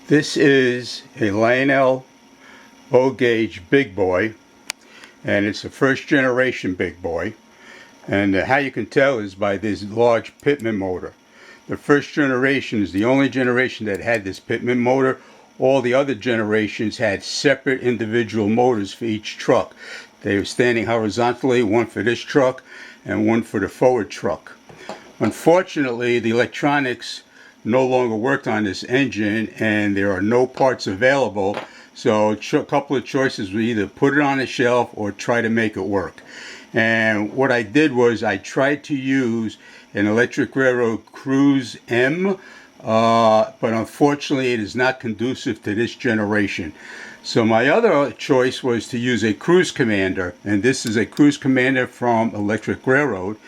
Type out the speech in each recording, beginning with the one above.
This is a Lionel O-gauge big boy, and it's a first generation big boy. And how you can tell is by this large pitman motor. The first generation is the only generation that had this pitman motor. All the other generations had separate individual motors for each truck. They were standing horizontally, one for this truck and one for the forward truck. Unfortunately, the electronics no longer worked on this engine and there are no parts available, so a couple of choices were either put it on a shelf or try to make it work. And what I did was I tried to use an Electric Railroad Cruise M, but unfortunately it is not conducive to this generation. So my other choice was to use a Cruise Commander, and this is a Cruise Commander from Electric Railroad.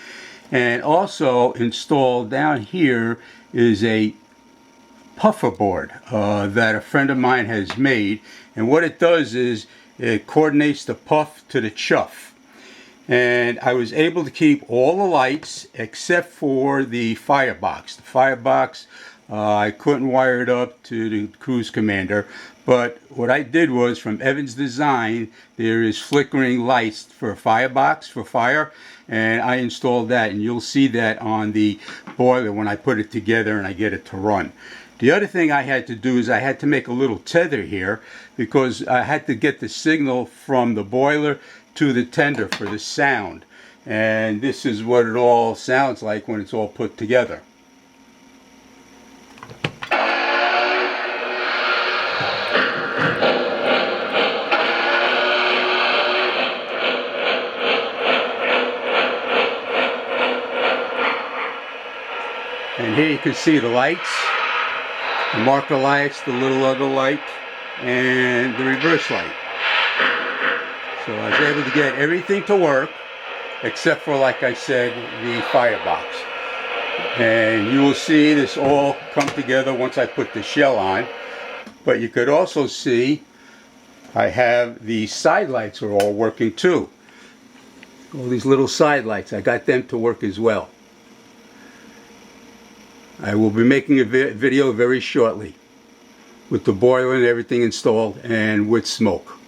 And also installed down here is a puffer board that a friend of mine has made, and what it does is it coordinates the puff to the chuff. And I was able to keep all the lights except for the firebox. The firebox, I couldn't wire it up to the Cruise Commander, but what I did was, from Evans Design, there is flickering lights for a firebox for fire, and I installed that, and you'll see that on the boiler when I put it together and I get it to run. The other thing I had to do is I had to make a little tether here because I had to get the signal from the boiler to the tender for the sound, and this is what it all sounds like when it's all put together. And here you can see the lights, the marker lights, the little other light, and the reverse light. So I was able to get everything to work, except for, like I said, the firebox. And you will see this all come together once I put the shell on. But you could also see I have the side lights are all working too. All these little side lights, I got them to work as well. I will be making a video very shortly with the boiler and everything installed and with smoke.